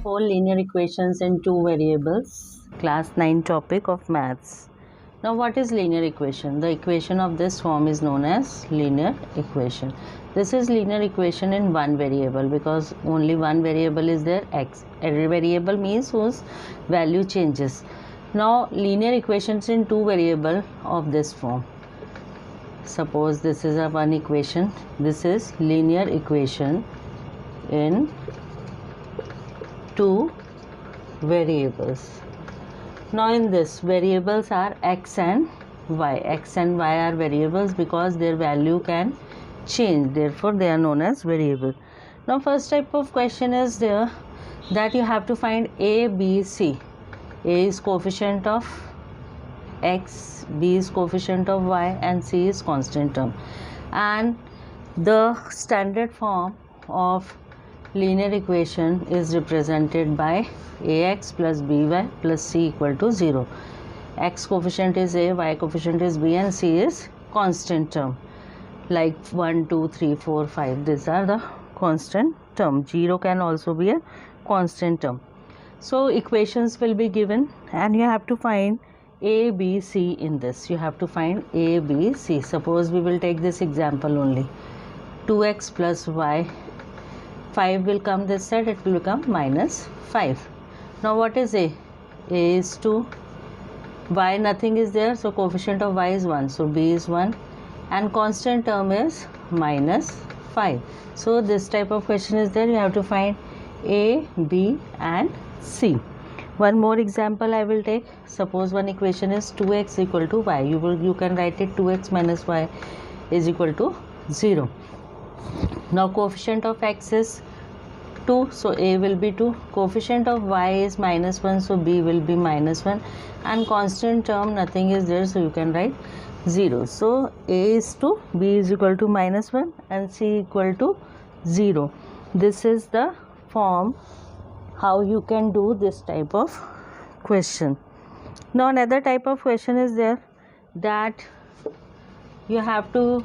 4 linear equations in 2 variables, class 9 topic of maths. Now what is linear equation? The equation of this form is known as linear equation. This is linear equation in one variable because only one variable is there, x. Every variable means whose value changes. Now linear equations in two variable of this form. Suppose this is a one equation. This is linear equation in two variables. Now in this, variables are x and y. X and y are variables because their value can change, therefore they are known as variable. Now first type of question is there that you have to find a, b, c. A is coefficient of x, b is coefficient of y, and c is constant term. And the standard form of linear equation is represented by ax plus by plus c equal to 0. X coefficient is a, y coefficient is b, and c is constant term like 1, 2, 3, 4, 5. These are the constant term. 0 can also be a constant term. So equations will be given and you have to find a, b, c in this. You have to find a, b, c. Suppose we will take this example only. 2x plus y, 5 will come this side, it will become minus 5. Now what is a? A is 2, y nothing is there, so coefficient of y is 1, so b is 1, and constant term is minus 5. So this type of question is there, you have to find a, b and c. One more example I will take. Suppose one equation is 2x equal to y. You can write it 2x minus y is equal to 0. Now coefficient of x is 2, so a will be 2. Coefficient of y is minus 1, so b will be minus 1, and constant term nothing is there, so you can write 0. So a is 2, b is equal to minus 1, and c equal to 0. This is the form how you can do this type of question. Now another type of question is there that you have to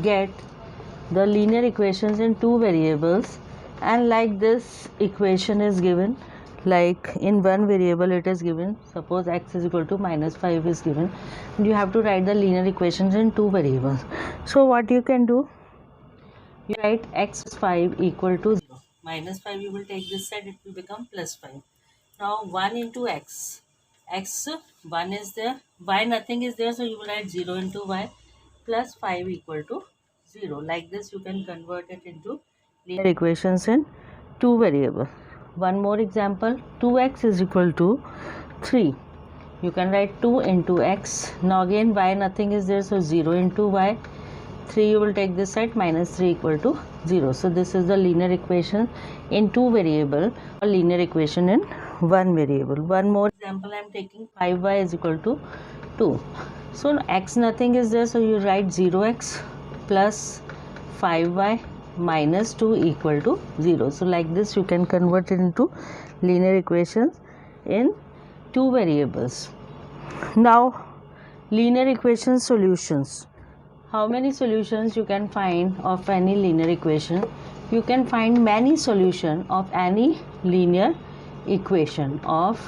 get the linear equations in two variables, and like this equation is given, like in one variable it is given, suppose x is equal to minus 5 is given, and you have to write the linear equations in two variables. So what you can do, you write x 5 equal to 0, minus 5 you will take this side, it will become plus 5. Now 1 into x, x 1 is there, y nothing is there, so you will write 0 into y plus 5 equal to 0. Like this you can convert it into linear equations in two variables. One more example, 2x is equal to 3. You can write 2 into x. Now again y nothing is there, so 0 into y. 3 you will take this side, minus 3 equal to 0. So this is the linear equation in two variable, or linear equation in one variable. One more example I am taking, 5y is equal to 2. So x nothing is there, so you write 0x plus 5y minus 2 equal to 0. So like this you can convert it into linear equations in two variables. Now linear equation solutions. How many solutions you can find of any linear equation? You can find many solutions of any linear equation of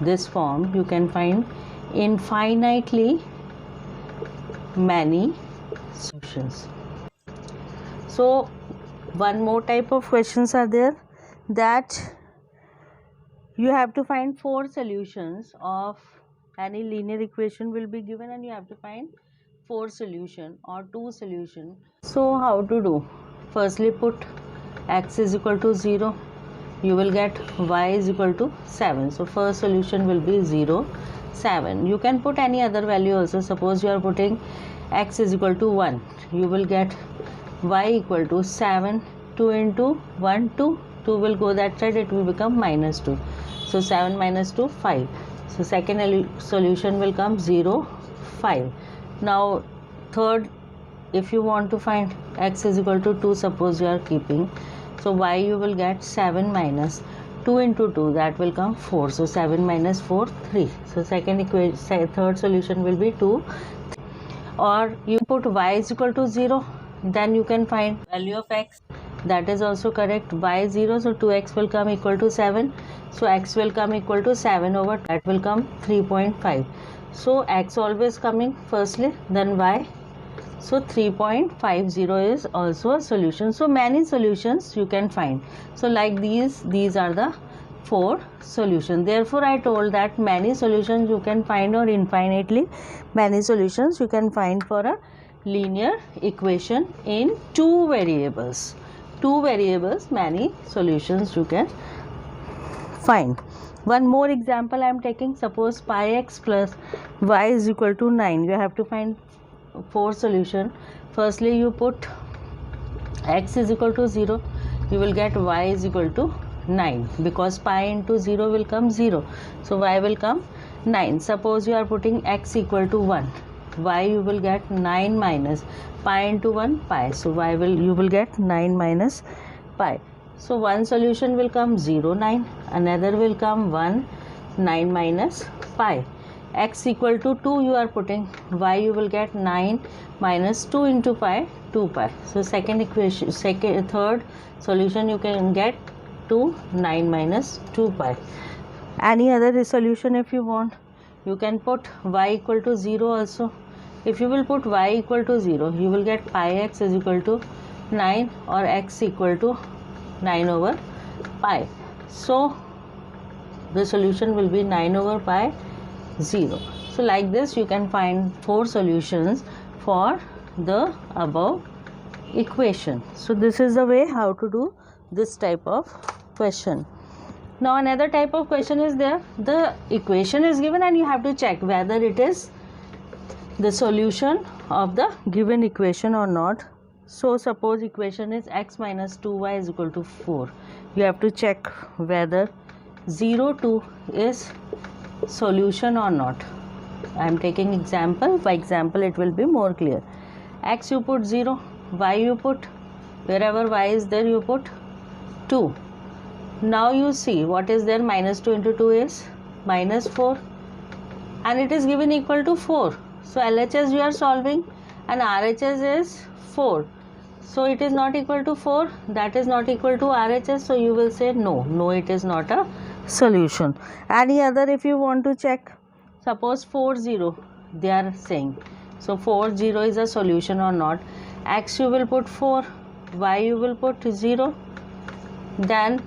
this form. You can find infinitely many solutions. So one more type of questions are there that you have to find 4 solutions of any linear equation will be given, and you have to find 4 solution or 2 solution. So how to do? Firstly put x is equal to 0, you will get y is equal to 7. So first solution will be 0, 7. You can put any other value also. Suppose you are putting x is equal to 1, you will get y equal to 7. 2 into 1, 2. 2 will go that side, it will become minus 2. So 7 minus 2, 5. So second solution will come 0, 5. Now third, if you want to find x is equal to 2, suppose you are keeping, so y you will get 7 minus 2 into 2, that will come 4. So 7 minus 4, 3. So third solution will be 2. Or you put y is equal to 0, then you can find value of x. that is also correct. Y 0, so 2x will come equal to 7, so x will come equal to 7 over that will come 3.5. So x always coming firstly, then y, so 3.50 is also a solution. So many solutions you can find. So like these are the 4 solutions. Therefore I told that many solutions you can find, or infinitely many solutions you can find for a linear equation in 2 variables. 2 variables, many solutions you can find. One more example I am taking. Suppose pi x plus y is equal to 9. You have to find 4 solution. Firstly you put x is equal to 0, you will get y is equal to 9, because pi into 0 will come 0, so y will come 9. Suppose you are putting x equal to 1, y you will get 9 minus pi into 1 pi, so you will get 9 minus pi. So one solution will come 0 9, another will come 1 9 minus pi. X equal to 2 you are putting, y you will get 9 minus 2 into pi, 2 pi. So third solution you can get 2 9 minus 2 pi. Any other solution if you want, you can put y equal to 0 also. If you will put y equal to 0, you will get pi x is equal to 9 or x equal to 9 over pi. So the solution will be 9 over pi 0. So like this you can find 4 solutions for the above equation. So this is the way how to do this type of question. Now another type of question is there. The equation is given and you have to check whether it is the solution of the given equation or not. So suppose equation is x minus 2y is equal to 4. You have to check whether 0 2 is solution or not. I am taking example. By example it will be more clear. X you put 0, y you put, wherever y is there you put 2. Now you see what is there, minus 2 into 2 is minus 4 and it is given equal to 4. So LHS you are solving and RHS is 4. So it is not equal to 4, that is not equal to RHS, so you will say no, it is not a solution. Any other if you want to check, suppose 4 0 they are saying, so 4 0 is a solution or not. X you will put 4, y you will put 0, then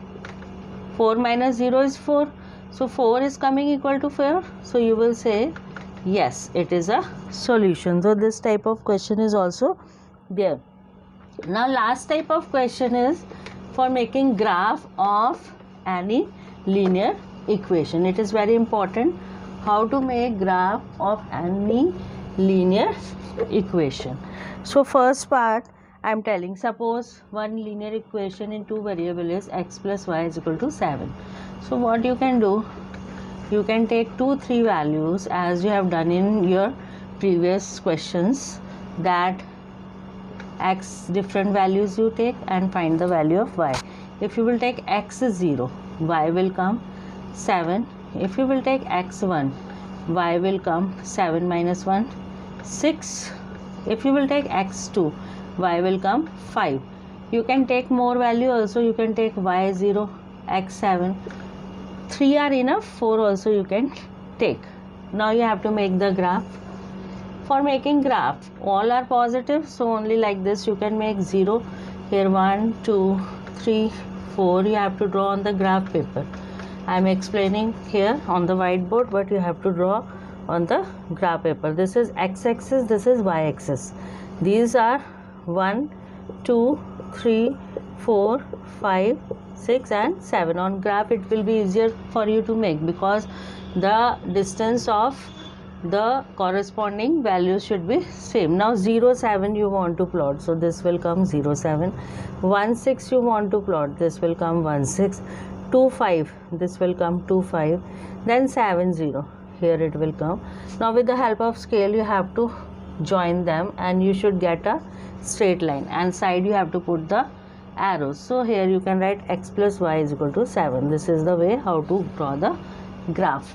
4 minus 0 is 4, so 4 is coming equal to 4, so you will say yes, it is a solution. So this type of question is also there. Now last type of question is for making graph of any linear equation. It is very important how to make graph of any linear equation. So first part I am telling, suppose one linear equation in 2 variable is x plus y is equal to 7. So what you can do, you can take 2 3 values as you have done in your previous questions, that x different values you take and find the value of y. If you will take x is 0, y will come 7. If you will take x1, y will come 7 minus 1 6. If you will take x2, y will come 5. You can take more value also, you can take y0, x7. 3 are enough, 4 also you can take. Now you have to make the graph. For making graph, all are positive, so only like this you can make 0. Here 1, 2, 3, 4 you have to draw on the graph paper. I am explaining here on the whiteboard, but you have to draw on the graph paper. This is x-axis, this is y-axis. These are 1, 2, 3, 4, 5, 6 and 7. On graph it will be easier for you to make because the distance of the corresponding values should be same. Now 0 7 you want to plot, so this will come 0 7. 1 6 you want to plot, this will come 1 6. 2 5, this will come 2 5. Then 7 0, here it will come. Now with the help of scale you have to join them and you should get a straight line, and side you have to put the arrows. So here you can write x plus y is equal to 7. This is the way how to draw the graph.